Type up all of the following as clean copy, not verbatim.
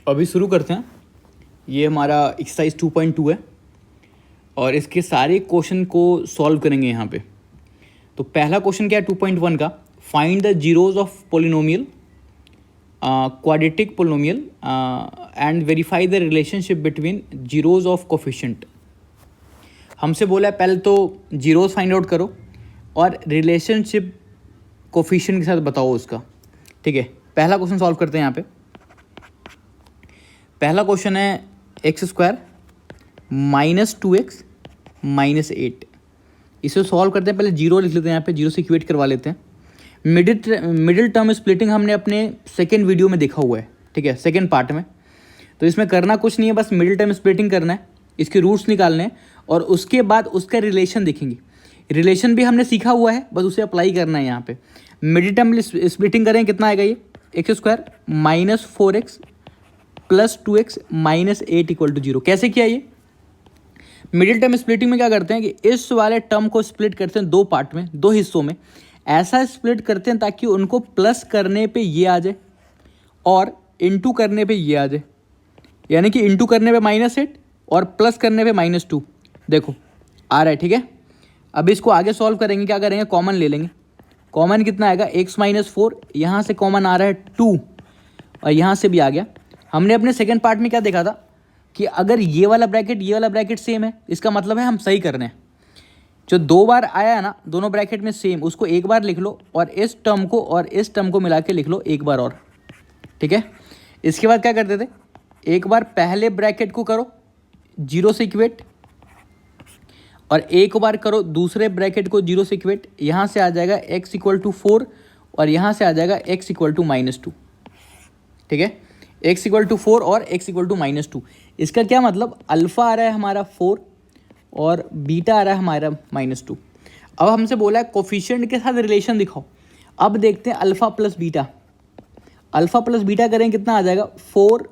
अभी शुरू करते हैं। ये हमारा एक्सरसाइज 2.2 है और इसके सारे क्वेश्चन को सॉल्व करेंगे यहाँ पे। तो पहला क्वेश्चन क्या है 2.1 का, find the zeros of polynomial quadratic polynomial and verify the relationship between zeros of coefficient. हमसे बोला है पहले तो जीरोज फाइंड आउट करो और रिलेशनशिप कोफिशिएंट के साथ बताओ उसका। ठीक है, पहला क्वेश्चन सॉल्व करते हैं यहाँ पे। पहला क्वेश्चन है x² - 2x - 8। इसे सॉल्व करते हैं, पहले जीरो लिख लेते हैं यहाँ पे, जीरो से इक्वेट करवा लेते हैं। मिडिल टर्म स्प्लिटिंग हमने अपने सेकेंड वीडियो में देखा हुआ है, ठीक है, सेकेंड पार्ट में। तो इसमें करना कुछ नहीं है, बस मिडिल टर्म स्प्लिटिंग करना है, इसके रूट्स निकालने हैं और उसके बाद उसका रिलेशन देखेंगे। रिलेशन भी हमने सीखा हुआ है, बस उसे अप्लाई करना है यहाँ पे। मिडिल टर्म स्प्लिटिंग करें, कितना आएगा ये x² - 4x + 2x - 8 = 0। कैसे किया ये? मिडिल टर्म स्प्लिटिंग में क्या करते हैं कि इस वाले टर्म को स्प्लिट करते हैं दो पार्ट में, दो हिस्सों में। ऐसा स्प्लिट करते हैं ताकि उनको प्लस करने पे ये आ जाए और इनटू करने पे ये आ जाए, यानी कि इनटू करने पे -8 और प्लस करने पे -2। देखो आ रहा है, ठीक है। अब इसको आगे सॉल्व करेंगे, क्या करेंगे, कॉमन ले लेंगे। कॉमन कितना आएगा, x - 4, यहाँ से कॉमन आ रहा है 2 और यहाँ से भी आ गया। हमने अपने सेकेंड पार्ट में क्या देखा था कि अगर ये वाला ब्रैकेट सेम है, इसका मतलब है हम सही कर रहे हैं। जो दो बार आया है ना, दोनों ब्रैकेट में सेम, उसको एक बार लिख लो और इस टर्म को और इस टर्म को मिला के लिख लो एक बार और, ठीक है। इसके बाद क्या करते थे, एक बार पहले ब्रैकेट को करो जीरो से इक्वेट और एक बार करो दूसरे ब्रैकेट को जीरो से इक्वेट। यहाँ से आ जाएगा x = 4 और यहाँ से आ जाएगा x = -2, ठीक है। x = 4 और x = -2। इसका क्या मतलब, अल्फ़ा आ रहा है हमारा 4 और बीटा आ रहा है हमारा -2। अब हमसे बोला है कोफिशिएंट के साथ रिलेशन दिखाओ। अब देखते हैं alpha plus beta. Alpha plus beta करें, कितना आ जाएगा, 4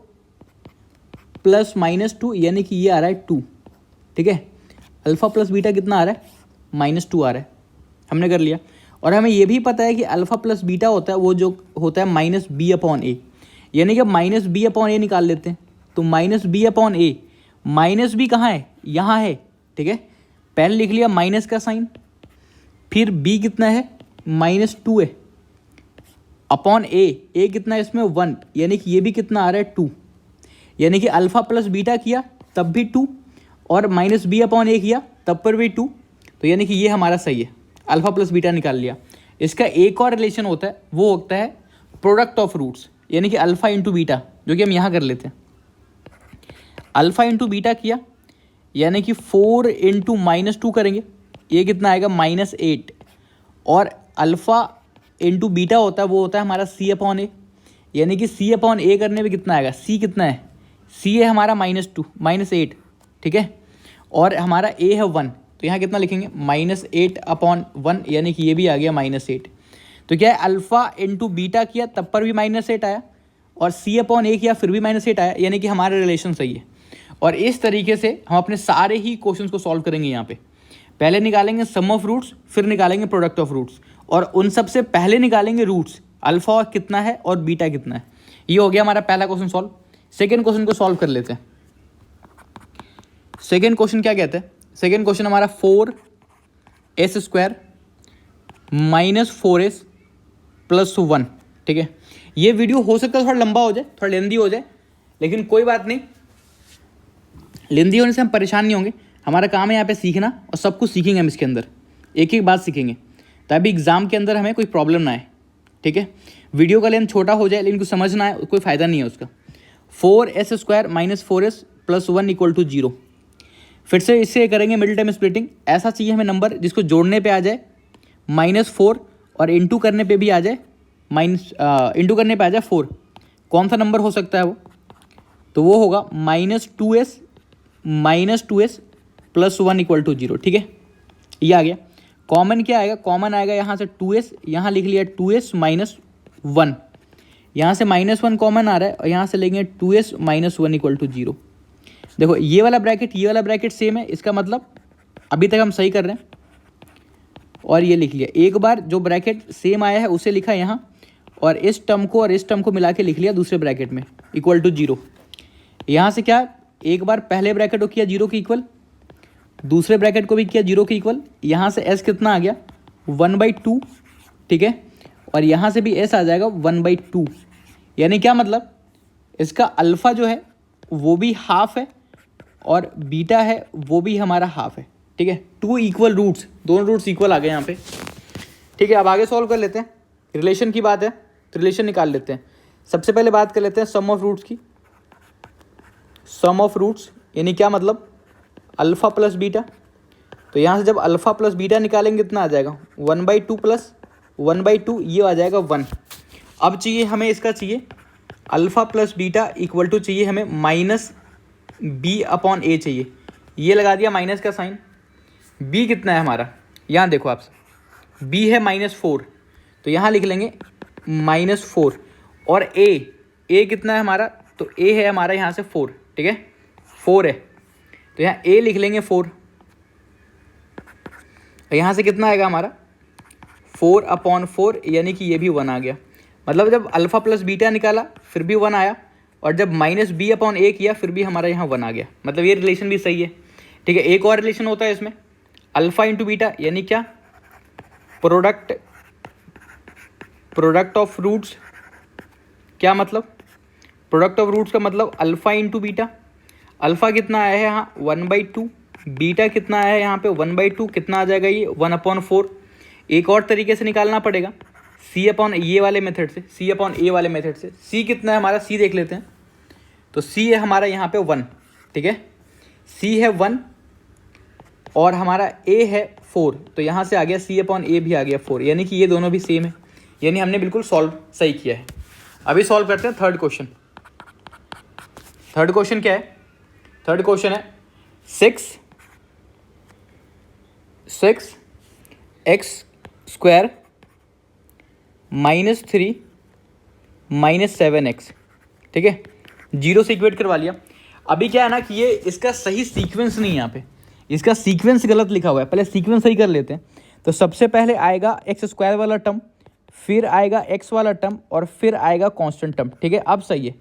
+ -2, यानी कि ये आ रहा है 2, ठीक है। अल्फ़ा प्लस बीटा कितना आ रहा है, -2 आ रहा है, हमने कर लिया। और हमें ये भी पता है कि अल्फ़ा प्लस बीटा होता है वो जो होता है -b/a, यानी कि -b/a निकाल लेते हैं। तो -b/a, -b कहाँ है, यहाँ है, ठीक है। पहले लिख लिया माइनस का साइन, फिर b कितना है, -2 है अपॉन a कितना है इसमें 1, यानी कि ये भी कितना आ रहा है 2, यानी कि अल्फ़ा प्लस बीटा किया तब भी 2 और -b/a किया तब पर भी 2। तो यानी कि ये हमारा सही है, अल्फ़ा प्लस बीटा निकाल लिया। इसका एक और रिलेशन होता है, वो होता है प्रोडक्ट ऑफ रूट्स, यानी कि अल्फ़ा इंटू बीटा, जो कि हम यहाँ कर लेते हैं। अल्फ़ा इंटू बीटा किया यानी कि 4 × -2 करेंगे, ये कितना आएगा, -8। और अल्फ़ा इंटू बीटा होता है वो होता है हमारा c/a, यानी कि c/a करने पे कितना आएगा, c कितना है, c है हमारा -8, ठीक है। और हमारा a है 1, तो यहाँ कितना लिखेंगे, -8/1, यानी कि ये भी आ गया -8। तो क्या है, अल्फ़ा इंटू बीटा किया तब पर भी -8 आया और c/a किया फिर भी -8 आया, यानी कि हमारा रिलेशन सही है। और इस तरीके से हम अपने सारे ही क्वेश्चंस को सॉल्व करेंगे। यहाँ पे पहले निकालेंगे सम ऑफ रूट्स, फिर निकालेंगे प्रोडक्ट ऑफ रूट्स, और उन सब से पहले निकालेंगे रूट्स, अल्फ़ा कितना है और बीटा कितना है। ये हो गया हमारा पहला क्वेश्चन सॉल्व। सेकेंड क्वेश्चन को सॉल्व कर लेते हैं। सेकेंड क्वेश्चन क्या कहते हैं, सेकेंड क्वेश्चन हमारा 4s² - 4s + 1, ठीक है। ये वीडियो हो सकता है थोड़ा लंबा हो जाए, थोड़ा लेंदी हो जाए, लेकिन कोई बात नहीं, लेंदी होने से हम परेशान नहीं होंगे। हमारा काम है यहाँ पे सीखना, और सब कुछ सीखेंगे हम इसके अंदर, एक एक बात सीखेंगे, तभी एग्ज़ाम के अंदर हमें कोई प्रॉब्लम ना आए, ठीक है। वीडियो का लेंथ छोटा हो जाए लेकिन कुछ समझ ना आए, कोई फ़ायदा नहीं है उसका। 4s² - 4s + 1 = 0। फिर से इससे करेंगे मिडिल टर्म स्प्लिटिंग। ऐसा चाहिए हमें नंबर जिसको जोड़ने पे आ जाए -4 और इंटू करने पे भी आ जाए इंटू करने पे आ जाए 4। कौन सा नंबर हो सकता है वो, तो वो होगा -2s + 1 = 0, ठीक है। ये आ गया। कॉमन क्या आएगा, कॉमन आएगा यहाँ से 2s, यहाँ लिख लिया 2s - 1, यहाँ से -1 कॉमन आ रहा है और यहाँ से लेंगे 2s - 1 = 0। देखो ये वाला ब्रैकेट सेम है, इसका मतलब अभी तक हम सही कर रहे हैं। और ये लिख लिया, एक बार जो ब्रैकेट सेम आया है उसे लिखा यहाँ, और इस टर्म को और इस टर्म को मिला के लिख लिया दूसरे ब्रैकेट में, = 0। यहाँ से क्या, एक बार पहले ब्रैकेट को किया 0 के इक्वल, दूसरे ब्रैकेट को भी किया 0 के इक्वल, यहाँ से s कितना आ गया 1/2, ठीक है, और यहाँ से भी s आ जाएगा 1/2। यानी क्या मतलब, इसका अल्फ़ा जो है वो भी हाफ है और बीटा है वो भी हमारा हाफ है, ठीक है। 2 इक्वल रूट्स, दोनों रूट्स इक्वल आ गए यहाँ पे, ठीक है। अब आगे सॉल्व कर लेते हैं, रिलेशन की बात है तो रिलेशन निकाल लेते हैं। सबसे पहले बात कर लेते हैं सम ऑफ रूट्स की। सम ऑफ रूट्स यानी क्या मतलब, अल्फ़ा प्लस बीटा। तो यहाँ से जब अल्फ़ा प्लस बीटा निकालेंगे कितना आ जाएगा 1/2 प्लस 1/2, ये आ जाएगा 1। अब चाहिए हमें, इसका चाहिए alpha plus beta equal to चाहिए हमें माइनस b/a चाहिए। ये लगा दिया माइनस का साइन। b कितना है हमारा, यहाँ देखो आप, b है -4, तो यहाँ लिख लेंगे -4। और a कितना है हमारा, तो a है हमारा यहाँ से 4, ठीक है, 4 है, तो यहाँ a लिख लेंगे 4। यहाँ से कितना आएगा हमारा 4/4, यानी कि ये भी 1 आ गया। मतलब जब अल्फ़ा प्लस बीटा निकाला फिर भी 1 आया, और जब -b/a किया फिर भी हमारा यहाँ 1 आ गया। मतलब ये रिलेशन भी सही है, ठीक है। एक और रिलेशन होता है इसमें, अल्फ़ा इंटू बीटा, यानी क्या, प्रोडक्ट ऑफ रूट्स। क्या मतलब, प्रोडक्ट ऑफ रूट्स का मतलब अल्फ़ा इंटू बीटा। अल्फ़ा कितना आया है यहाँ 1/2, बीटा कितना आया है यहाँ पे 1/2, कितना आ जाएगा ये 1/4। एक और तरीके से निकालना पड़ेगा, c/a वाले मेथड से, c/a वाले मेथड से। c कितना है हमारा, c देख लेते हैं। तो c है हमारा यहाँ पे 1, ठीक है, c है 1 और हमारा a है 4, तो यहाँ से आ गया c/a भी आ गया 4, यानी कि ये दोनों भी सेम है, यानी हमने बिल्कुल सॉल्व सही किया है। अभी सॉल्व करते हैं थर्ड क्वेश्चन। थर्ड क्वेश्चन क्या है, थर्ड क्वेश्चन है 6x² -3 -7x, ठीक है, 0 से इक्वेट करवा लिया। अभी क्या है ना कि ये इसका सही सीक्वेंस नहीं है, यहाँ पे इसका सीक्वेंस गलत लिखा हुआ है। पहले सीक्वेंस सही कर लेते हैं। तो सबसे पहले आएगा x² वाला टर्म, फिर आएगा x वाला टर्म और फिर आएगा कांस्टेंट टर्म, ठीक है। अब सही है,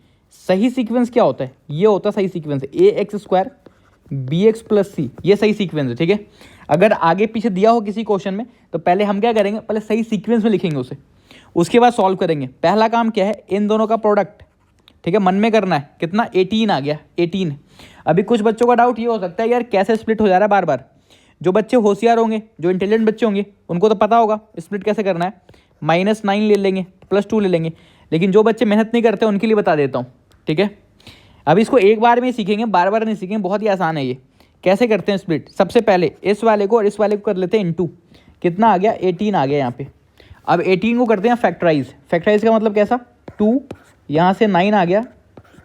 सही सीक्वेंस क्या होता है, ये होता है सही सीक्वेंस ax² bx + c, ये सही सीक्वेंस है, ठीक है। अगर आगे पीछे दिया हो किसी क्वेश्चन में तो पहले हम क्या करेंगे, पहले सही सीक्वेंस में लिखेंगे उसे, उसके बाद सॉल्व करेंगे। पहला काम क्या है, इन दोनों का प्रोडक्ट, ठीक है, मन में करना है। कितना 18 आ गया, 18। अभी कुछ बच्चों का डाउट ये हो सकता है यार कैसे स्प्लिट हो जा रहा है बार बार। जो बच्चे होशियार होंगे, जो इंटेलिजेंट बच्चे होंगे, उनको तो पता होगा स्प्लिट कैसे करना है, -9 ले लेंगे, +2 ले लेंगे। लेकिन जो बच्चे मेहनत नहीं करते उनके लिए बता देता हूँ, ठीक है। अब इसको एक बार में ही सीखेंगे, बार बार नहीं सीखेंगे, बहुत ही आसान है ये। कैसे करते हैं स्प्लिट, सबसे पहले इस वाले को और इस वाले को कर लेते हैं इनटू, कितना आ गया 18 आ गया यहाँ पे। अब 18 को करते हैं फैक्टराइज। फैक्टराइज का मतलब कैसा, 2 यहाँ से 9 आ गया,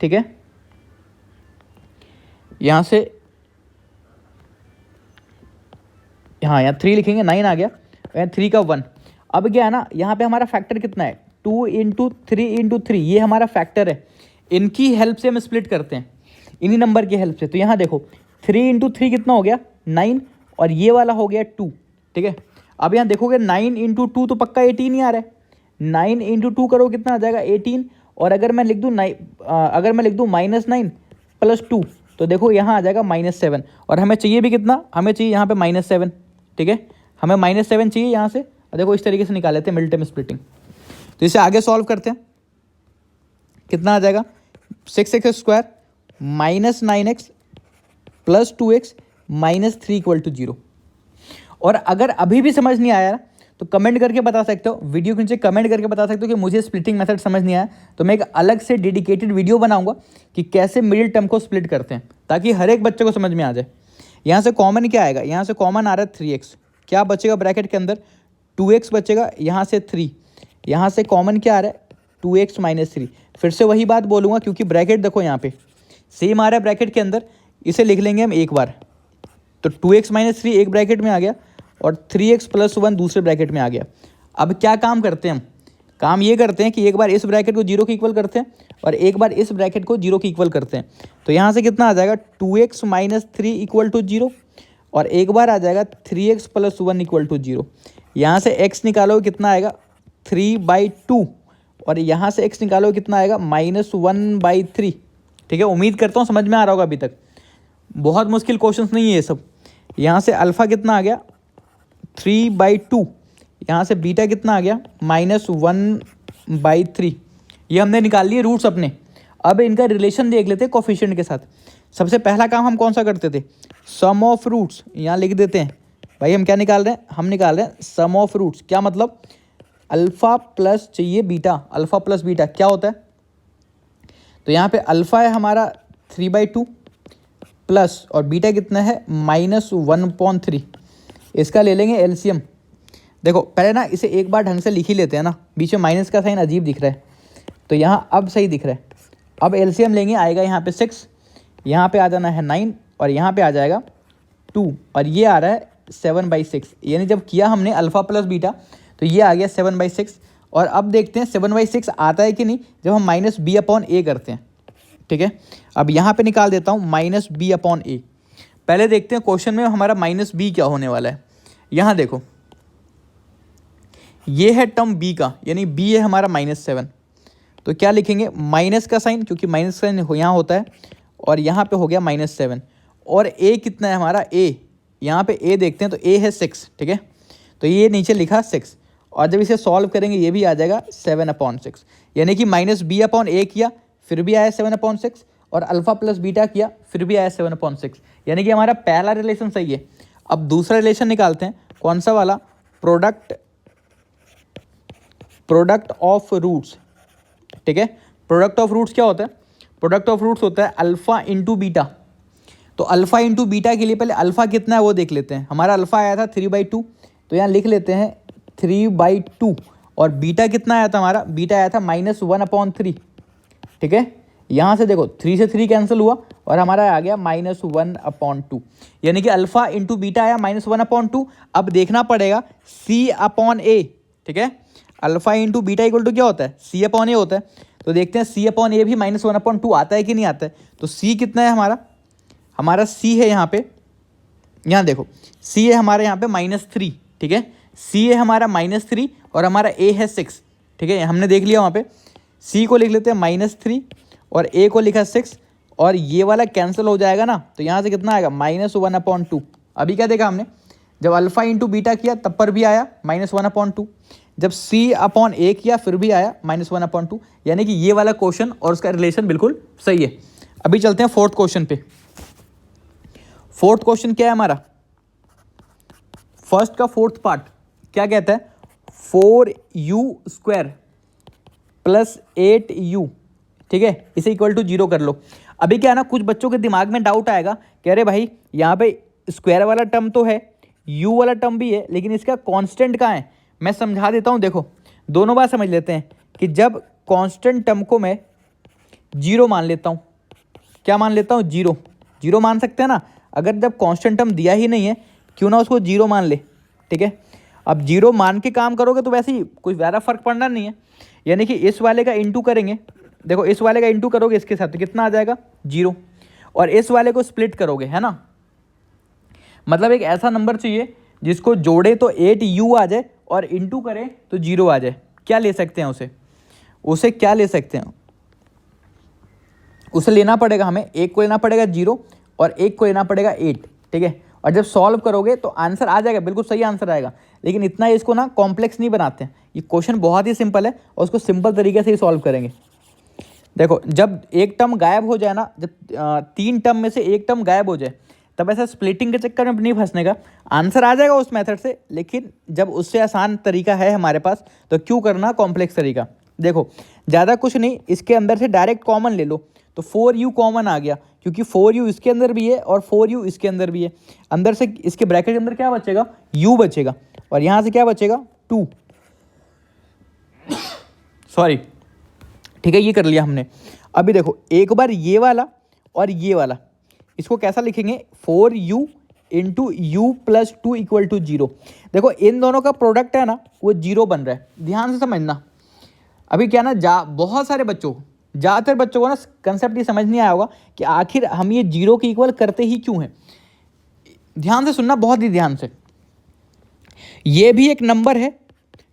ठीक है, यहाँ से यहाँ 3 लिखेंगे, 9 आ गया, 3 का 1। अब क्या है ना, यहाँ पे हमारा फैक्टर कितना है 2 × 3 × 3, ये हमारा फैक्टर है। इनकी हेल्प से हम स्प्लिट करते हैं, इन्हीं नंबर की हेल्प से। तो यहाँ देखो 3 × 3 कितना हो गया 9, और ये वाला हो गया 2, ठीक है। अब यहाँ देखोगे 9 × 2 तो पक्का 18 ही आ रहा है। 9 × 2 करो कितना आ जाएगा 18, और अगर मैं लिख दूँ -9 + 2 तो देखो यहाँ आ जाएगा -7। और हमें चाहिए भी कितना, हमें चाहिए यहाँ पे -7, ठीक है, हमें -7 चाहिए यहाँ से। और देखो इस तरीके से निकाल लेते हैं मिड टर्म स्प्लिटिंग। तो इसे आगे सॉल्व करते हैं, कितना आ जाएगा 6x² -9x + 2x -3 = 0। और अगर अभी भी समझ नहीं आया तो कमेंट करके बता सकते हो, वीडियो के नीचे कमेंट करके बता सकते हो कि मुझे स्प्लिटिंग मेथड समझ नहीं आया, तो मैं एक अलग से डेडिकेटेड वीडियो बनाऊंगा कि कैसे मिडिल टर्म को स्प्लिट करते हैं, ताकि हर एक बच्चे को समझ में आ जाए। यहाँ से कॉमन क्या आएगा, यहाँ से कॉमन आ रहा है 3x, क्या बचेगा ब्रैकेट के अंदर 2x बचेगा, यहाँ से 3, यहाँ से कॉमन क्या आ रहा है 2x - 3। फिर से वही बात बोलूँगा क्योंकि ब्रैकेट देखो यहाँ पे सेम आ रहा है ब्रैकेट के अंदर, इसे लिख लेंगे हम एक बार। तो 2x - 3 एक ब्रैकेट में आ गया और 3x + 1 दूसरे ब्रैकेट में आ गया। अब क्या काम करते हैं हम, काम ये करते हैं कि एक बार इस ब्रैकेट को 0 के इक्वल करते हैं और एक बार इस ब्रैकेट को 0 के इक्वल करते हैं। तो यहाँ से कितना आ जाएगा 2x - 3 = 0, और एक बार आ जाएगा 3x + 1 = 0। यहाँ से x निकालो कितना आएगा 3/2, और यहाँ से x निकालो कितना आएगा -1/3, ठीक है, उम्मीद करता हूँ समझ में आ रहा होगा अभी तक, बहुत मुश्किल क्वेश्चंस नहीं है ये सब। यहाँ से अल्फ़ा कितना आ गया 3/2, यहाँ से बीटा कितना आ गया -1/3, ये हमने निकाल लिए रूट्स अपने। अब इनका रिलेशन देख लेते हैं कोफिशिएंट के साथ। सबसे पहला काम हम कौन सा करते थे, सम ऑफ रूट्स, यहाँ लिख देते हैं भाई। हम क्या निकाल रहे हैं, हम निकाल रहे हैं सम ऑफ रूट्स। क्या मतलब, अल्फ़ा प्लस चाहिए बीटा, अल्फ़ा प्लस बीटा क्या होता है, तो यहाँ पे अल्फ़ा है हमारा 3/2 प्लस, और बीटा कितना है -1/3। इसका ले लेंगे एलसीएम। देखो पहले ना इसे एक बार ढंग से लिख ही लेते हैं ना, बीच में माइनस का साइन अजीब दिख रहा है, तो यहाँ अब सही दिख रहा है। अब एलसीएम लेंगे, आएगा यहाँ पे 6, यहाँ पे आ जाना है 9, और यहाँ पे आ जाएगा 2, और ये आ रहा है 7/6। यानी जब किया हमने अल्फ़ा प्लस बीटा तो ये आ गया 7/6। और अब देखते हैं 7/6 आता है कि नहीं जब हम -b/a करते हैं। ठीक है, अब यहाँ पे निकाल देता हूँ -b/a। पहले देखते हैं क्वेश्चन में हमारा -b क्या होने वाला है। यहाँ देखो ये है टर्म b का, यानी b है हमारा -7, तो क्या लिखेंगे, माइनस का साइन, क्योंकि माइनस का साइन यहाँ होता है, और यहाँ पे हो गया -7। और a कितना है हमारा, a, यहाँ पे a देखते हैं तो a है 6। ठीक है, तो ये नीचे लिखा 6, और जब इसे सॉल्व करेंगे ये भी आ जाएगा 7/6। यानी कि -b/a किया फिर भी आया 7/6, और अल्फ़ा प्लस बीटा किया फिर भी आया 7/6। यानी कि हमारा पहला रिलेशन सही है। अब दूसरा रिलेशन निकालते हैं, कौन सा वाला, प्रोडक्ट ऑफ रूट्स। ठीक है, प्रोडक्ट ऑफ रूट्स क्या होता है, प्रोडक्ट ऑफ रूट्स होता है अल्फ़ा इंटू बीटा। तो अल्फ़ा इंटू बीटा के लिए पहले अल्फ़ा कितना है वो देख लेते हैं। हमारा अल्फ़ा आया था 3/2, तो यहाँ लिख लेते हैं 3/2, और बीटा कितना आया था हमारा, बीटा आया था -1/3। ठीक है, यहाँ से देखो 3 से 3 कैंसिल हुआ, और हमारा आ गया -1/2। यानी कि अल्फ़ा इंटू बीटा आया -1/2। अब देखना पड़ेगा C/A। ठीक है, alpha into beta equal to क्या होता है, C/A होता है। तो देखते हैं C/A भी -1/2 आता है कि नहीं आता है। तो C कितना है हमारा C है यहाँ पे, यहाँ देखो C है हमारे यहाँ पे -3। ठीक है, C है हमारा -3, और हमारा A है 6। ठीक है, हमने देख लिया वहाँ पे। C को लिख लेते हैं -3, और A को लिखा 6, और ये वाला कैंसिल हो जाएगा ना, तो यहाँ से कितना आएगा -1/2। अभी क्या देखा हमने, जब अल्फ़ा इंटू बीटा किया तब पर भी आया -1/2, जब C/A किया फिर भी आया -1/2। यानी कि ये वाला क्वेश्चन और उसका रिलेशन बिल्कुल सही है। अभी चलते हैं फोर्थ क्वेश्चन पे। फोर्थ क्वेश्चन क्या है हमारा, फर्स्ट का फोर्थ पार्ट क्या कहता है, 4u² + 8u। ठीक है, इसे इक्वल टू 0 कर लो। अभी क्या है ना, कुछ बच्चों के दिमाग में डाउट आएगा, कह रहे भाई यहाँ पे स्क्वायर वाला टर्म तो है, u वाला टर्म भी है, लेकिन इसका कांस्टेंट कहाँ है। मैं समझा देता हूँ, देखो दोनों बात समझ लेते हैं कि जब कांस्टेंट टर्म को मैं 0 मान लेता हूँ, क्या मान लेता हूँ, 0 मान सकते हैं ना। अगर जब कांस्टेंट टर्म दिया ही नहीं है, क्यों ना उसको 0 मान ले। ठीक है, अब 0 मान के काम करोगे तो वैसे ही कुछ ज़्यादा फर्क पड़ना नहीं है। यानी कि इस वाले का इंटू करेंगे, देखो इस वाले का इंटू करोगे इसके साथ तो कितना आ जाएगा 0, और इस वाले को स्प्लिट करोगे, है ना। मतलब एक ऐसा नंबर चाहिए जिसको जोड़े तो 8u आ जाए, और इंटू करे तो 0 आ जाए। क्या ले सकते हैं उसे क्या ले सकते हैं, उसे लेना पड़ेगा हमें, एक को लेना पड़ेगा 0, और एक को लेना पड़ेगा 8। ठीक है, और जब सॉल्व करोगे तो आंसर आ जाएगा, बिल्कुल सही आंसर आएगा। लेकिन इतना इसको ना कॉम्प्लेक्स नहीं बनाते हैं, ये क्वेश्चन बहुत ही सिंपल है, और उसको सिंपल तरीके से ही सॉल्व करेंगे। देखो जब एक टर्म गायब हो जाए ना, जब 3 टर्म में से एक टर्म गायब हो जाए, तब ऐसा स्प्लिटिंग के चक्कर में नहीं फंसने का, आंसर आ जाएगा उस मेथड से। लेकिन जब उससे आसान तरीका है हमारे पास, तो क्यों करना कॉम्प्लेक्स तरीका। देखो ज़्यादा कुछ नहीं, इसके अंदर से डायरेक्ट कॉमन ले लो, तो 4u कॉमन आ गया, क्योंकि 4u इसके अंदर भी है और 4u इसके अंदर भी है। अंदर से इसके ब्रैकेट के अंदर क्या बचेगा, u बचेगा, और यहाँ से क्या बचेगा 2, सॉरी। ठीक है, ये कर लिया हमने। अभी देखो एक बार ये वाला और ये वाला, इसको कैसा लिखेंगे, 4u × u + 2 = 0। देखो इन दोनों का प्रोडक्ट है ना, वो 0 बन रहा है, ध्यान से समझना। अभी क्या ना, बहुत सारे बच्चों को, ज़्यादातर बच्चों को ना कंसेप्ट ये समझ नहीं आया होगा कि आखिर हम ये 0 के इक्वल करते ही क्यों हैं। ध्यान से सुनना, बहुत ही ध्यान से। ये भी एक नंबर है,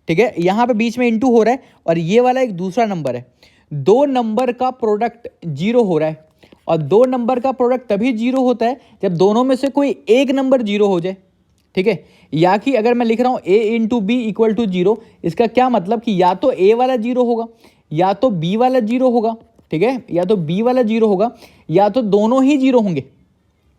ठीक है, यहाँ पे बीच में इंटू हो रहा है, और ये वाला एक दूसरा नंबर है। 2 नंबर का प्रोडक्ट 0 हो रहा है, और दो नंबर का प्रोडक्ट तभी जीरो होता है जब दोनों में से कोई एक नंबर जीरो हो जाए, ठीक है। या कि अगर मैं लिख रहा हूँ a into B equal to zero, इसका क्या मतलब कि या तो a वाला जीरो होगा या तो b वाला जीरो होगा, ठीक है, या तो b वाला जीरो होगा या तो दोनों ही जीरो होंगे,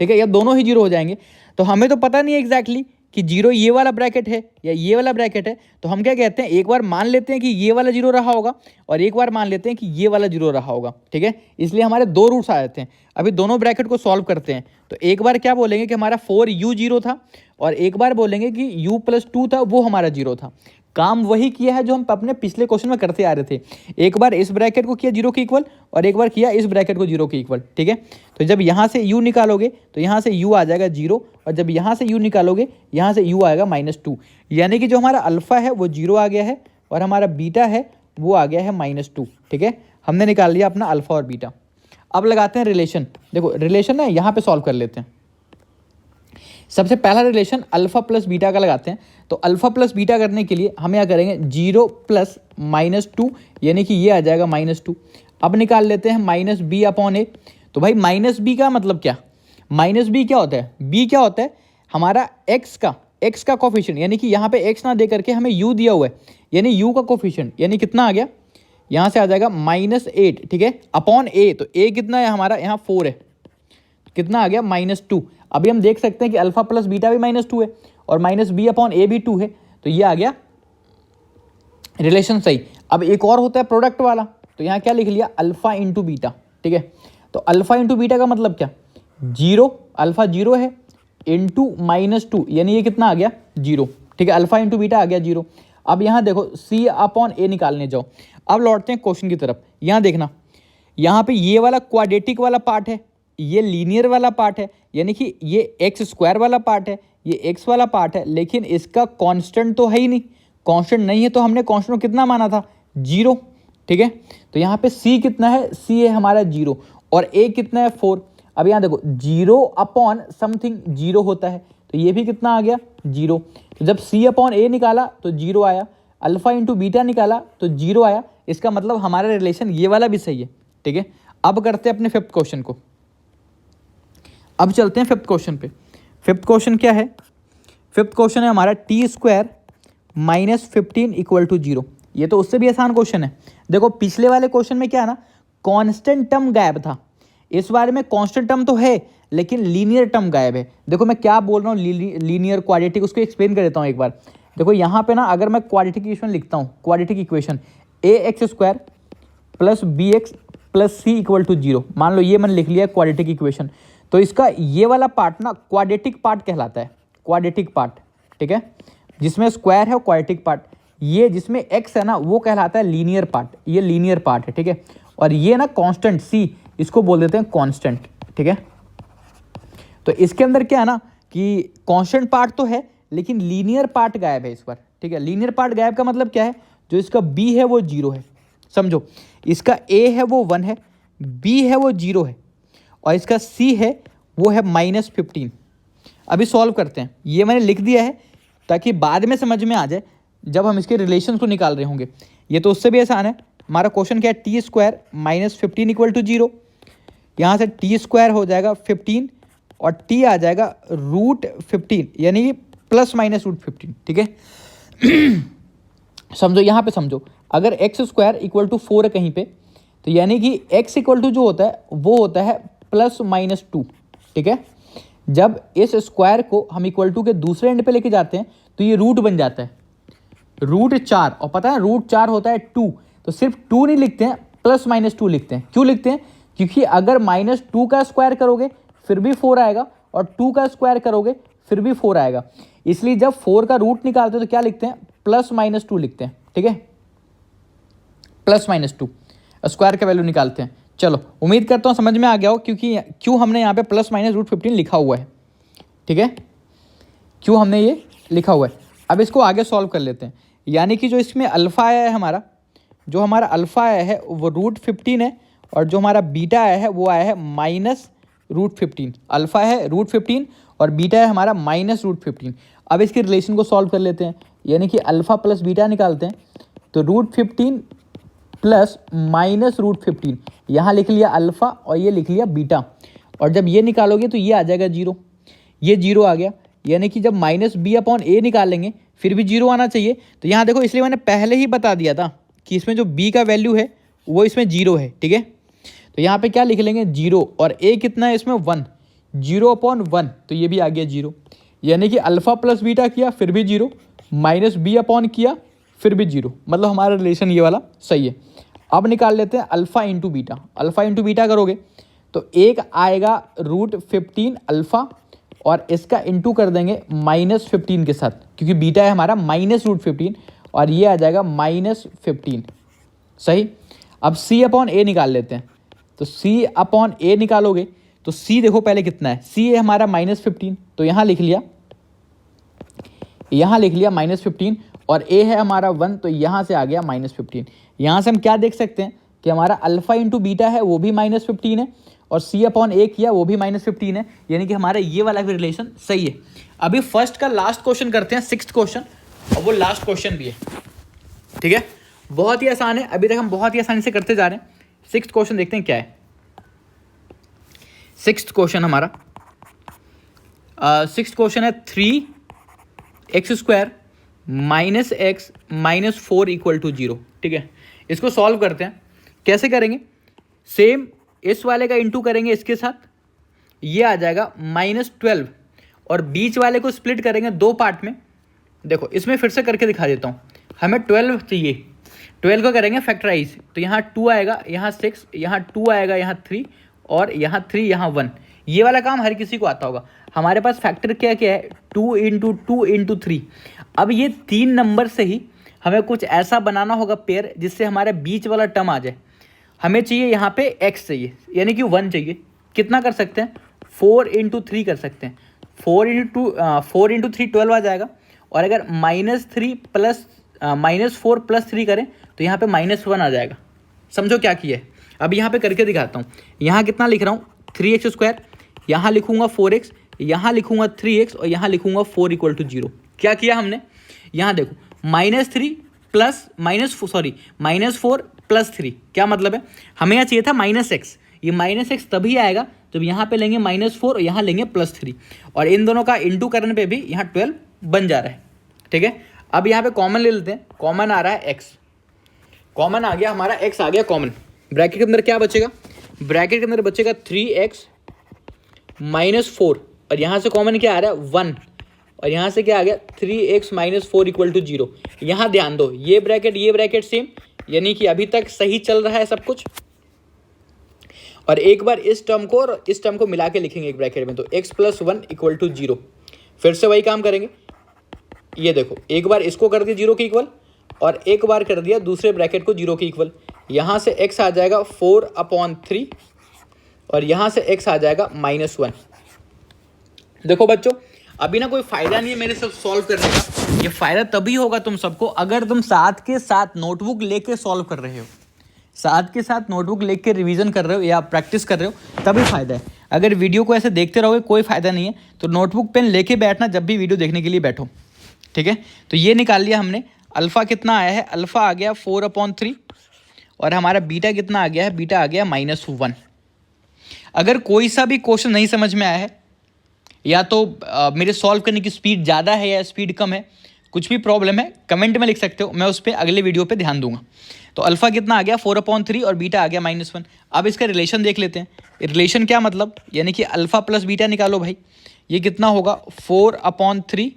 ठीक है, या दोनों ही जीरो हो जाएंगे। तो हमें तो पता नहीं है एग्जैक्टली कि जीरो ये वाला ब्रैकेट है या ये वाला ब्रैकेट है, तो हम क्या कहते हैं, एक बार मान लेते हैं कि ये वाला जीरो रहा होगा और एक बार मान लेते हैं कि ये वाला जीरो रहा होगा, ठीक है। इसलिए हमारे दो रूट्स आ जाते हैं। अभी दोनों ब्रैकेट को सॉल्व करते हैं, तो एक बार क्या बोलेंगे कि हमारा 4u जीरो था और एक बार बोलेंगे कि u प्लस 2 था, वो हमारा जीरो था। काम वही किया है जो हम अपने पिछले क्वेश्चन में करते आ रहे थे। एक बार इस ब्रैकेट को किया जीरो के इक्वल और एक बार किया इस ब्रैकेट को जीरो के इक्वल, ठीक है। तो जब यहाँ से u निकालोगे तो यहाँ से u आ जाएगा जीरो, और जब यहाँ से u निकालोगे यहाँ से u आएगा -2, यानी कि जो हमारा अल्फा है वो जीरो आ गया है और हमारा बीटा है वो आ गया है -2, ठीक है। हमने निकाल लिया अपना अल्फा और बीटा। अब लगाते हैं रिलेशन। देखो रिलेशन ना यहाँ पे सॉल्व कर लेते हैं। सबसे पहला रिलेशन अल्फा प्लस बीटा का लगाते हैं। तो अल्फा प्लस बीटा करने के लिए हम क्या करेंगे, 0 प्लस -2, यानी कि ये आ जाएगा -2। अब निकाल लेते हैं -b अपॉन a। तो भाई -b का मतलब क्या, -b क्या होता है, b क्या होता है, हमारा x का कोफिशिएंट, यानी कि यहाँ पे x ना दे करके हमें u दिया हुआ है, यानी u का कोफिशिएंट, यानी कितना आ गया, यहाँ से आ जाएगा -8, ठीक है, अपॉन a। तो a कितना है हमारा, यहाँ 4 है, कितना आ गया -2। अभी हम देख सकते हैं कि अल्फा प्लस बीटा भी -2 है और -b अपॉन a भी 2 है, तो ये आ गया रिलेशन सही। अब एक और होता है प्रोडक्ट वाला, तो यहाँ क्या लिख लिया, अल्फा इंटू बीटा, ठीक है। तो अल्फा इंटू बीटा का मतलब क्या, 0, अल्फा 0 है इंटू -2, यानी ये कितना आ गया 0, ठीक है, अल्फा इंटू बीटा आ गया 0। अब यहाँ देखो c अपॉन a निकालने जाओ। अब लौटते हैं क्वेश्चन की तरफ। यहाँ देखना, यहाँ पे ये वाला क्वाड्रेटिक वाला पार्ट है, ये लीनियर वाला पार्ट है, यानी कि ये एक्स स्क्वायर वाला पार्ट है, ये एक्स वाला पार्ट है, लेकिन इसका कांस्टेंट तो है ही नहीं। कांस्टेंट नहीं है तो हमने कांस्टेंट को कितना माना था, 0, ठीक है। तो यहाँ पे c कितना है, c है हमारा 0 और a कितना है 4। अब यहाँ देखो 0 अपॉन समथिंग 0 होता है, तो ये भी कितना आ गया 0। तो जब c अपॉन a निकाला तो 0 आया, अल्फा इंटू बीटा निकाला तो 0 आया। इसका मतलब हमारा रिलेशन ये वाला भी सही है, ठीक है। अब करते हैं अपने फिफ्थ क्वेश्चन को। अब चलते हैं फिफ्थ क्वेश्चन पे। फिफ्थ क्वेश्चन क्या है, फिफ्थ क्वेश्चन है हमारा t² -15 इक्वल टू 0। ये तो उससे भी आसान क्वेश्चन है। देखो पिछले वाले क्वेश्चन में क्या है ना, कांस्टेंट टर्म गायब था, इस बारे में कांस्टेंट टर्म तो है लेकिन लीनियर टर्म गायब है। देखो मैं क्या बोल रहा हूँ, लीनियर क्वाड्रेटिक, उसको एक्सप्लेन कर देता हूँ एक बार। देखो यहाँ पे ना अगर मैं क्वाड्रेटिक इक्वेशन लिखता हूँ, quadratic equation ax² plus bx plus c equal to 0, मान लो ये मैंने लिख लिया क्वाड्रेटिक इक्वेशन, तो इसका ये वाला पार्ट ना क्वाड्रेटिक पार्ट कहलाता है, क्वाड्रेटिक पार्ट, ठीक है, जिसमें स्क्वायर है क्वाड्रेटिक पार्ट। ये जिसमें x है ना वो कहलाता है लीनियर पार्ट, ये लीनियर पार्ट है, ठीक है। और ये ना कांस्टेंट c, इसको बोल देते हैं कांस्टेंट, ठीक है। तो इसके अंदर क्या है ना कि कांस्टेंट पार्ट तो है लेकिन लीनियर पार्ट गायब है इस बार, ठीक है। लीनियर पार्ट गायब का मतलब क्या है, जो इसका b है वो 0 है, समझो, इसका a है वो 1 है, b है वो 0 है और इसका c है वो है -15। अभी सॉल्व करते हैं, ये मैंने लिख दिया है ताकि बाद में समझ में आ जाए जब हम इसके रिलेशन को निकाल रहे होंगे। ये तो उससे भी आसान है। हमारा क्वेश्चन क्या है, t² -15 इक्वल टू 0। यहाँ से t² हो जाएगा 15 और t आ जाएगा √15, यानी ±√15, ठीक है। समझो यहाँ पे, समझो अगर x² इक्वल टू 4 है कहीं पे, तो यानी कि x इक्वल टू जो होता है वो होता है +-2, ठीक है। जब इस स्क्वायर को हम इक्वल टू के दूसरे एंड पे लेके जाते हैं तो ये रूट बन जाता है √4, और पता है √4 होता है 2, तो सिर्फ 2 नहीं लिखते हैं, +-2 लिखते हैं। क्यों लिखते हैं, क्योंकि अगर -2 का स्क्वायर करोगे फिर भी 4 आएगा और 2 का स्क्वायर करोगे फिर भी 4 आएगा। इसलिए जब 4 का रूट निकालते हैं तो क्या लिखते हैं, +-2 लिखते हैं, ठीक है, +-2 स्क्वायर का वैल्यू निकालते हैं। चलो उम्मीद करता हूँ समझ में आ गया हो, क्योंकि क्यों हमने यहाँ पे +-√15 लिखा हुआ है, ठीक है, क्यों हमने ये लिखा हुआ है। अब इसको आगे सॉल्व कर लेते हैं। यानी कि जो इसमें अल्फ़ा आया है हमारा, जो हमारा अल्फ़ा आया है वो √15 है और जो हमारा बीटा आया है वो आया है -√15। अल्फ़ा है √15 और बीटा है हमारा -√15। अब इसके रिलेशन को सॉल्व कर लेते हैं, यानी कि अल्फ़ा प्लस बीटा निकालते हैं। तो √15 प्लस -√15, यहाँ लिख लिया अल्फ़ा और ये लिख लिया बीटा, और जब ये निकालोगे तो ये आ जाएगा 0, ये 0 आ गया, यानी कि जब -b/a निकालेंगे फिर भी 0 आना चाहिए। तो यहाँ देखो, इसलिए मैंने पहले ही बता दिया था कि इसमें जो b का वैल्यू है वो इसमें 0 है, ठीक है। तो यहाँ पे क्या लिख लेंगे 0, और a कितना है इसमें 1, 0/1, तो ये भी आ गया 0, यानी कि अल्फ़ा प्लस बीटा किया फिर भी 0, -b/ किया फिर भी 0, मतलब हमारा रिलेशन ये वाला सही है। अब निकाल लेते हैं alpha into beta. Alpha into beta करोगे तो एक आएगा √15 अल्फ़ा, और इसका इंटू कर देंगे -15 के साथ, क्योंकि बीटा है हमारा -√15, और ये आ जाएगा -15, सही। अब c/a निकाल लेते हैं। तो c/a निकालोगे तो c देखो पहले कितना है, c है हमारा -15, तो यहाँ लिख लिया -15, और a है हमारा 1, तो यहाँ से आ गया -15। यहाँ से हम क्या देख सकते हैं कि हमारा अल्फ़ा इंटू बीटा है वो भी -15 है, और c/a किया वो भी -15 है, यानी कि हमारा ये वाला भी रिलेशन सही है। अभी फर्स्ट का लास्ट क्वेश्चन करते हैं, 6th क्वेश्चन, और वो लास्ट क्वेश्चन भी है, ठीक है। बहुत ही आसान है, अभी तक हम बहुत ही आसानी से करते जा रहे हैं। 6th क्वेश्चन देखते हैं क्या है। 6th क्वेश्चन हमारा 6th क्वेश्चन है 3x² -x -4 = 0, ठीक है। इसको सॉल्व करते हैं, कैसे करेंगे, सेम इस वाले का इंटू करेंगे इसके साथ, ये आ जाएगा -12, और बीच वाले को स्प्लिट करेंगे 2 पार्ट में। देखो इसमें फिर से करके दिखा देता हूँ, हमें 12 चाहिए, 12 को करेंगे फैक्टराइज, तो यहाँ 2 आएगा, यहाँ 6, यहाँ 2 आएगा, यहाँ 3, और यहाँ 3, यहाँ 1। ये वाला काम हर किसी को आता होगा। हमारे पास फैक्टर क्या क्या है, 2 × 2 × 3। अब ये 3 नंबर से ही हमें कुछ ऐसा बनाना होगा पेयर जिससे हमारे बीच वाला टर्म आ जाए। हमें चाहिए यहाँ पे x चाहिए, यानी कि 1 चाहिए। कितना कर सकते हैं, 4 × 3 कर सकते हैं। 4 × 3 12 आ जाएगा, और अगर -4 + 3 करें तो यहाँ पे -1 आ जाएगा। समझो क्या किया है। अब यहाँ पे करके दिखाता हूँ। यहाँ कितना लिख रहा हूँ, 3x², यहाँ लिखूँगा 4x, यहाँ लिखूँगा 3x, और यहाँ लिखूँगा 4 = 0। क्या किया हमने, यहाँ देखो -4 + 3, क्या मतलब है, हमें यहाँ चाहिए था -x। ये -x तभी आएगा जब यहाँ पे लेंगे -4 और यहाँ लेंगे +3, और इन दोनों का इंटू करने पे भी यहाँ 12 बन जा रहा है, ठीक है। अब यहाँ पे कॉमन ले लेते हैं, कॉमन आ रहा है x, कॉमन आ गया हमारा x आ गया कॉमन। ब्रैकेट के अंदर क्या बचेगा, ब्रैकेट के अंदर बचेगा 3x -4, और यहाँ से कॉमन क्या आ रहा है 1, और यहाँ से क्या आ गया 3x -4 = 0। यहाँ ध्यान दो, ये ब्रैकेट सेम, यानी कि अभी तक सही चल रहा है सब कुछ। और एक बार इस टर्म को और इस टर्म को मिला के लिखेंगे एक ब्रैकेट में, तो x + 1 = 0। फिर से वही काम करेंगे, ये देखो एक बार इसको कर दिया 0 के इक्वल, और एक बार कर दिया दूसरे ब्रैकेट को 0 के इक्वल। यहाँ से x आ जाएगा 4/3, और यहाँ से x आ जाएगा -1। देखो बच्चों, अभी ना कोई फ़ायदा नहीं है मेरे सब सॉल्व करने का। ये फ़ायदा तभी होगा तुम सबको अगर तुम साथ के साथ नोटबुक लेके सॉल्व कर रहे हो, साथ के साथ नोटबुक लेके के रिवीजन कर रहे हो या प्रैक्टिस कर रहे हो, तभी फ़ायदा है। अगर वीडियो को ऐसे देखते रहोगे कोई फ़ायदा नहीं है। तो नोटबुक पेन लेके बैठना जब भी वीडियो देखने के लिए बैठो, ठीक है। तो ये निकाल लिया हमने। अल्फ़ा कितना आया है, अल्फ़ा आ गया 4/3, और हमारा बीटा कितना आ गया है, बीटा आ गया -1। अगर कोई सा भी क्वेश्चन नहीं समझ में आया है, या तो मेरे सॉल्व करने की स्पीड ज़्यादा है या स्पीड कम है, कुछ भी प्रॉब्लम है, कमेंट में लिख सकते हो, मैं उस पर अगले वीडियो पे ध्यान दूंगा। तो अल्फ़ा कितना आ गया 4/3, और बीटा आ गया -1। अब इसका रिलेशन देख लेते हैं। रिलेशन क्या मतलब, यानी कि अल्फ़ा प्लस बीटा निकालो भाई। ये कितना होगा 4/3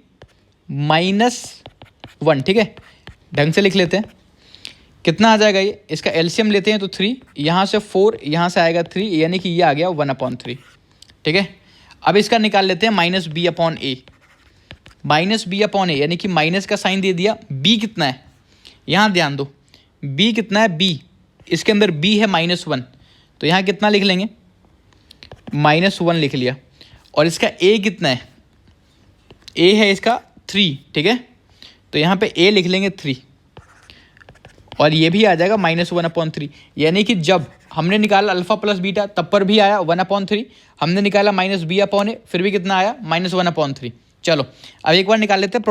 -1, ठीक है। ढंग से लिख लेते हैं, कितना आ जाएगा ये, इसका एलसीएम लेते हैं तो 3, यहाँ से 4, यहाँ से आएगा 3, यानी कि ये आ गया 1/3, ठीक है। अब इसका निकाल लेते हैं -b/a, -b/a, यानी कि माइनस का साइन दे दिया। b कितना है, यहाँ ध्यान दो, b कितना है, b इसके अंदर b है -1, तो यहाँ कितना लिख लेंगे -1 लिख लिया। और इसका a कितना है, a है इसका 3, ठीक है, तो यहाँ पे a लिख लेंगे 3, और ये भी आ जाएगा -1/3, यानी कि जब हमने निकाला अल्फ़ा प्लस बीटा तब पर भी आया 1/3, हमने निकाला -b/a फिर भी कितना आया -1/3। चलो अब एक बार निकाल लेते हैं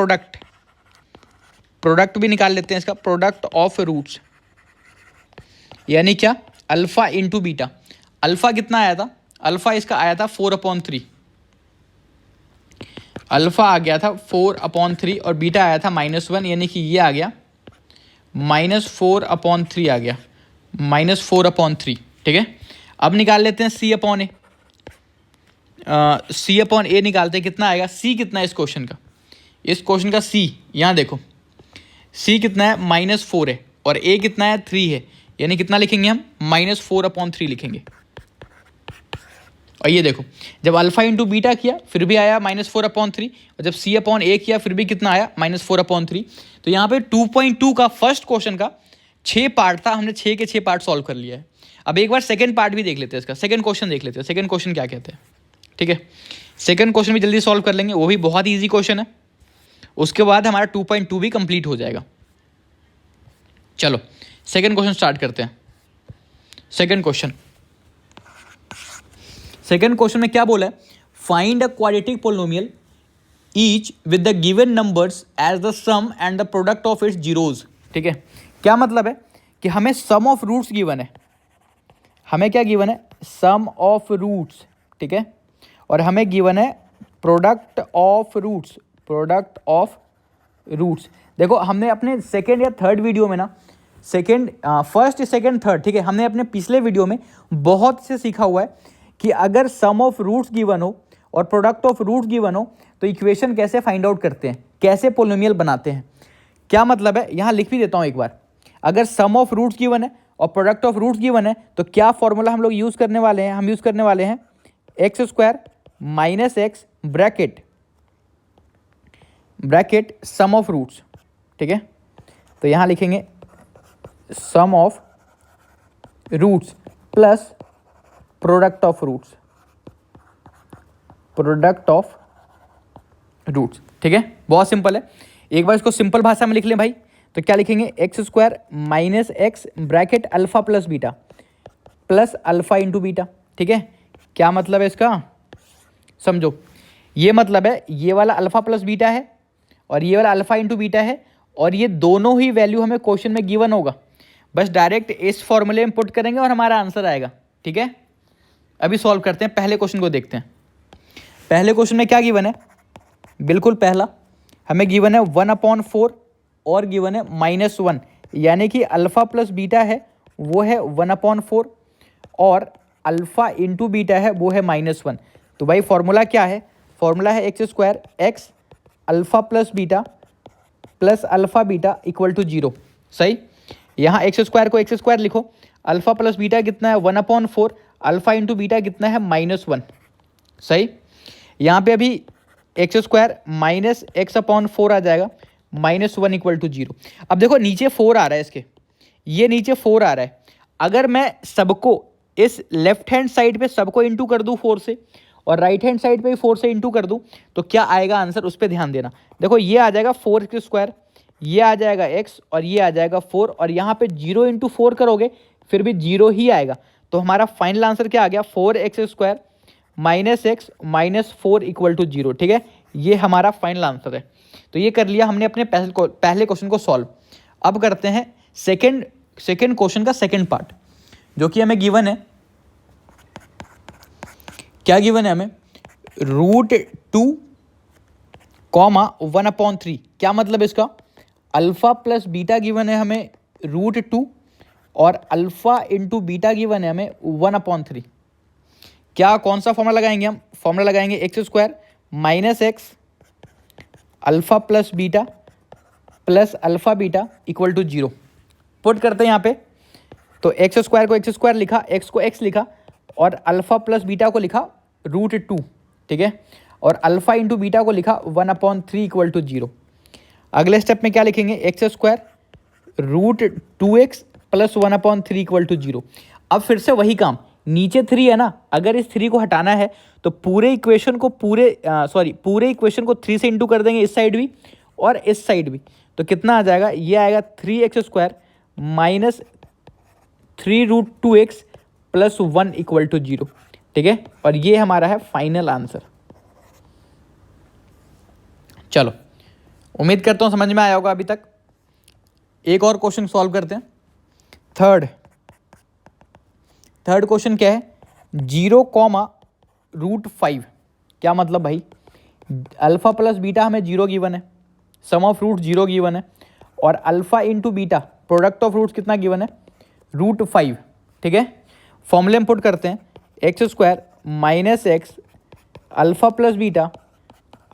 प्रोडक्ट भी निकाल लेते हैं इसका, प्रोडक्ट ऑफ रूट्स। यानी क्या, अल्फ़ा इंटू बीटा। अल्फ़ा कितना आया था, अल्फ़ा इसका आया था 4/3, अल्फ़ा आ गया था 4/3 और बीटा आया था -1, यानी कि ये आ गया -4/3 आ गया, -4/3। ठीक है, अब निकाल लेते हैं C/A। C/A निकालते हैं, कितना आएगा, C कितना है इस क्वेश्चन का, इस क्वेश्चन का C यहाँ देखो, C कितना है -4 है और A कितना है 3 है, यानी कितना लिखेंगे हम, -4/3 लिखेंगे। और ये देखो, जब अल्फ़ा इंटू बीटा किया फिर भी आया -4/3, और जब C/A किया फिर भी कितना आया, -4/3। तो यहाँ पे 2.2 का फर्स्ट क्वेश्चन का 6 पार्ट था, हमने 6 के 6 पार्ट सॉल्व कर लिया है। अब एक बार सेकंड पार्ट भी देख लेते हैं, इसका सेकंड क्वेश्चन देख लेते हैं, सेकंड क्वेश्चन क्या कहते हैं। ठीक है, सेकंड क्वेश्चन भी जल्दी सॉल्व कर लेंगे, वो भी बहुत ईजी क्वेश्चन है, उसके बाद हमारा 2.2 भी कंप्लीट हो जाएगा। चलो सेकंड क्वेश्चन स्टार्ट करते हैं। सेकंड क्वेश्चन में क्या बोला है, find a quadratic polynomial each with the given numbers as the sum and the product of its zeros. ठीक है, क्या मतलब है कि हमें सम ऑफ रूट्स गिवन है, हमें क्या गिवन है, सम ऑफ रूट्स। ठीक है, और हमें गिवन है product of roots, product of roots. देखो हमने अपने सेकेंड या थर्ड वीडियो में ना, फर्स्ट सेकेंड थर्ड, ठीक है, हमने अपने पिछले वीडियो में बहुत से सीखा हुआ है कि अगर सम ऑफ रूट्स गिवन हो और प्रोडक्ट ऑफ रूट्स गिवन हो तो इक्वेशन कैसे फाइंड आउट करते हैं, कैसे पोलिनोमियल बनाते हैं। क्या मतलब है, यहाँ लिख भी देता हूँ एक बार, अगर सम ऑफ रूट्स गिवन है और प्रोडक्ट ऑफ रूट्स गिवन है तो क्या फॉर्मूला हम लोग यूज़ करने वाले हैं, हम यूज़ करने वाले हैं x² - x bracket sum of roots. ठीक है, तो यहाँ लिखेंगे sum of roots plus product of roots, product of roots. ठीक है, बहुत सिंपल है, एक बार इसको सिंपल भाषा में लिख लें भाई, तो क्या लिखेंगे, x² - x bracket alpha plus beta plus alpha into beta. ठीक है, क्या मतलब है इसका, समझो, ये मतलब है ये वाला अल्फा प्लस बीटा है और ये वाला अल्फा इंटू बीटा है, और ये दोनों ही वैल्यू हमें क्वेश्चन में गिवन होगा, बस डायरेक्ट इस फॉर्मूले में पुट करेंगे और हमारा आंसर आएगा। ठीक है, अभी सॉल्व करते हैं, पहले क्वेश्चन को देखते हैं। पहले क्वेश्चन में क्या गिवन है, बिल्कुल पहला हमें गिवन है 1/4 और गिवन है -1, यानी कि अल्फा प्लस बीटा है वो है 1/4 और अल्फा इंटू बीटा है वो है -1। तो भाई फॉर्मूला क्या है, फॉर्मूला है x² x alpha plus beta plus alpha beta equal to 0। सही, यहाँ x² को x² लिखो, अल्फा प्लस बीटा कितना है 1/4, अल्फा इंटू बीटा कितना है -1। सही, यहाँ पे अभी x² - x/4 आ जाएगा, -1 इक्वल टू 0। अब देखो नीचे 4 आ रहा है इसके, ये नीचे 4 आ रहा है, अगर मैं सबको इस लेफ्ट हैंड साइड पे सबको इंटू कर दूँ 4 से और राइट हैंड साइड पे भी 4 से इंटू कर दूँ तो क्या आएगा आंसर, उस पर ध्यान देना। देखो ये आ जाएगा 4x², ये आ जाएगा x और ये आ जाएगा 4, और यहाँ पे 0 × 4 करोगे फिर भी 0 ही आएगा। तो हमारा फाइनल आंसर क्या आ गया, 4x² - x - 4 इक्वल टू 0। ठीक है, ये हमारा फाइनल आंसर है। तो ये कर लिया हमने अपने पहले क्वेश्चन को सॉल्व। अब करते हैं सेकेंड क्वेश्चन का सेकेंड पार्ट, जो कि हमें गिवन है, क्या गिवन है हमें, √2, 1/3। क्या मतलब इसका, अल्फा प्लस बीटा गिवन है हमें √2 और अल्फा इंटू बीटा गिवन है हमें 1/3। क्या, कौन सा फॉर्मूला लगाएंगे हम, फॉर्मूला लगाएंगे x² - x alpha plus beta plus alpha beta equal to 0। Put करते हैं यहाँ पे, तो x² को x² लिखा, x को x लिखा और अल्फा प्लस बीटा को लिखा √2। ठीक है, और अल्फा इंटू बीटा को लिखा 1/3 इक्वल टू 0। अगले स्टेप में क्या लिखेंगे, x² √2x plus 1/3 equal to 0। अब फिर से वही काम, नीचे 3 है ना, अगर इस 3 को हटाना है तो पूरे इक्वेशन को पूरे इक्वेशन को 3 से इंटू कर देंगे, इस साइड भी और इस साइड भी, तो कितना आ जाएगा, ये आएगा 3x² - 3√2x plus 1 equal to 0। ठीक है, और ये हमारा है फाइनल आंसर। चलो, उम्मीद करता हूँ समझ में आया होगा अभी तक। एक और क्वेश्चन सॉल्व करते हैं, थर्ड। थर्ड क्वेश्चन क्या है, 0,√5। क्या मतलब भाई, अल्फ़ा प्लस बीटा हमें 0 गिवन है, सम ऑफ रूट 0 गिवन है, और alpha into beta product of roots कितना गिवन है, √5। ठीक है, फॉर्मूले में पुट करते हैं, x² minus X alpha plus beta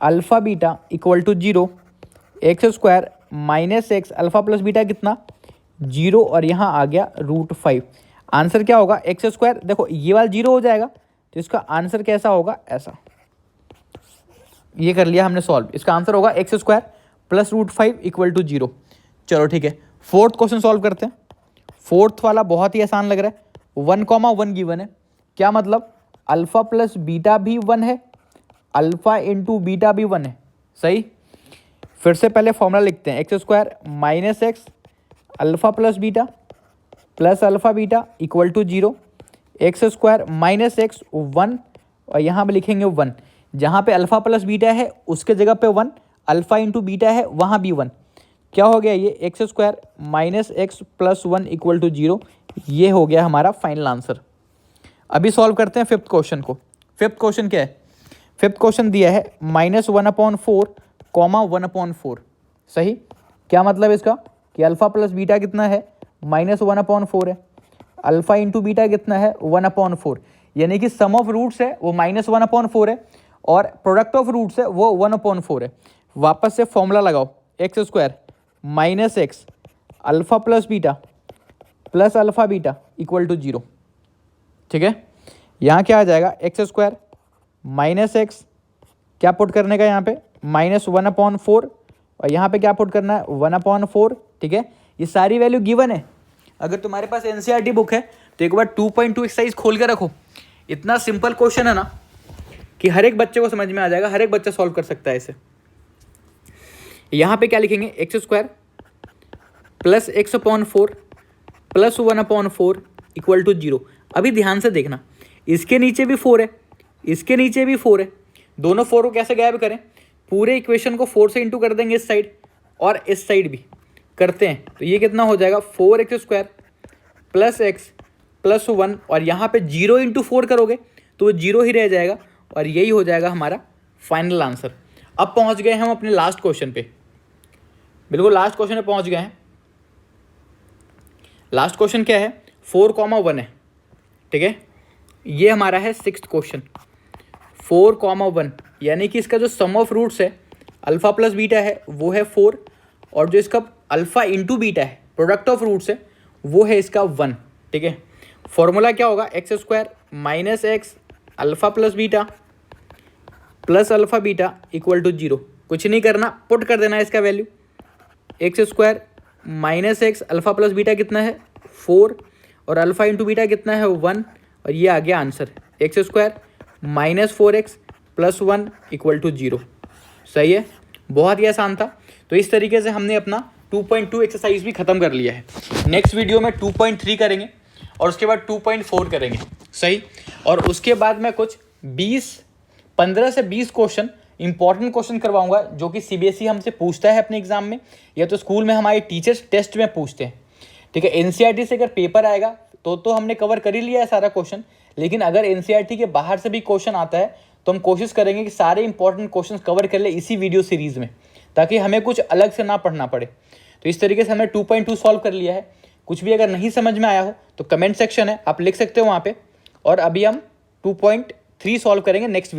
alpha beta equal to 0, x² minus X alpha plus beta कितना 0, और यहाँ आ गया √5। आंसर क्या होगा, x², देखो ये वाला 0 हो जाएगा, तो इसका आंसर कैसा होगा, ऐसा। ये कर लिया हमने सॉल्व, इसका आंसर होगा x² प्लस √5 इक्वल टू 0। चलो ठीक है, फोर्थ क्वेश्चन सॉल्व करते हैं। फोर्थ वाला बहुत ही आसान लग रहा है, 1,1 गिवन है। क्या मतलब, अल्फ़ा प्लस बीटा भी 1 है, अल्फ़ा इंटू बीटा भी 1 है। सही, फिर से पहले फॉर्मूला लिखते हैं, x² minus X alpha plus beta plus alpha beta equal to 0, x² minus X 1, और यहाँ पे लिखेंगे 1, जहाँ पे अल्फ़ा प्लस बीटा है उसके जगह पे 1, अल्फ़ा इंटू बीटा है वहाँ भी 1। क्या हो गया ये, x² minus X plus 1 equal to 0। ये हो गया हमारा फाइनल आंसर। अभी सॉल्व करते हैं फिफ्थ क्वेश्चन को। फिफ्थ क्वेश्चन क्या है, फिफ्थ क्वेश्चन दिया है -1/4, 1/4। सही, क्या मतलब इसका, कि अल्फ़ा प्लस बीटा कितना है, -1/4 है, अल्फ़ा इंटू बीटा कितना है, 1/4, यानी कि सम ऑफ रूट्स है वो -1/4 है, और प्रोडक्ट ऑफ रूट्स है वो 1/4 है। वापस से फॉर्मूला लगाओ, x² minus X alpha plus beta plus alpha beta equal to 0। ठीक है, यहाँ क्या आ जाएगा, x² माइनस एक्स, क्या पुट करने का यहाँ पे, -1/4, और यहाँ पे क्या पुट करना है, 1/4। ठीक है, ये सारी वैल्यू गिवन है। अगर तुम्हारे पास एनसीईआरटी बुक है तो एक बार 2.2 एक्सरसाइज खोल के रखो। इतना सिंपल क्वेश्चन है ना कि हर एक बच्चे को समझ में आ जाएगा, हर एक बच्चा सॉल्व कर सकता है इसे। यहाँ पे क्या लिखेंगे, x² plus x/4 plus 1/4 equal to 0। अभी ध्यान से देखना, इसके नीचे भी 4 है, इसके नीचे भी 4 है, दोनों 4 को कैसे गायब करें, पूरे इक्वेशन को 4 से इंटू कर देंगे इस साइड, और इस साइड भी करते हैं, तो ये कितना हो जाएगा, 4x² प्लस एक्स प्लस 1, और यहाँ पे 0 इंटू 4 करोगे तो वो 0 ही रह जाएगा, और यही हो जाएगा हमारा फाइनल आंसर। अब पहुँच गए हम अपने लास्ट क्वेश्चन पे, बिल्कुल लास्ट क्वेश्चन पे पहुँच गए हैं। लास्ट क्वेश्चन क्या है, 4,1 है। ठीक है, ये हमारा है सिक्स्थ क्वेश्चन, 4,1, यानी कि इसका जो सम ऑफ रूट्स है अल्फ़ा प्लस बीटा है वो है 4, और जो इसका अल्फ़ा इंटू बीटा है प्रोडक्ट ऑफ रूट्स है वो है इसका 1। ठीक है, फॉर्मूला क्या होगा, x² minus X alpha plus beta plus alpha beta equal to 0। कुछ नहीं करना, पुट कर देना है इसका value, x² minus X alpha plus beta कितना है 4, और अल्फ़ा इंटू बीटा कितना है 1, और ये आ गया answer, x² minus 4x plus 1 equal to 0। सही है, बहुत ही आसान था। तो इस तरीके से हमने अपना 2.2 एक्सरसाइज भी ख़त्म कर लिया है। नेक्स्ट वीडियो में 2.3 करेंगे, और उसके बाद 2.4 करेंगे। सही, और उसके बाद मैं कुछ 15 से 20 क्वेश्चन इंपॉर्टेंट क्वेश्चन करवाऊंगा, जो कि सीबीएसई हमसे पूछता है अपने एग्जाम में, या तो स्कूल में हमारे टीचर्स टेस्ट में पूछते हैं। ठीक है, एनसीईआरटी से अगर पेपर आएगा तो हमने कवर कर ही लिया है सारा क्वेश्चन, लेकिन अगर एनसीईआरटी के बाहर से भी क्वेश्चन आता है तो हम कोशिश करेंगे कि सारे इंपॉर्टेंट क्वेश्चन कवर कर ले इसी वीडियो सीरीज़ में, ताकि हमें कुछ अलग से ना पढ़ना पड़े। तो इस तरीके से हमने 2.2 सॉल्व कर लिया है। कुछ भी अगर नहीं समझ में आया हो तो कमेंट सेक्शन है, आप लिख सकते हो वहाँ पे, और अभी हम 2.3 सॉल्व करेंगे नेक्स्ट वीडियो।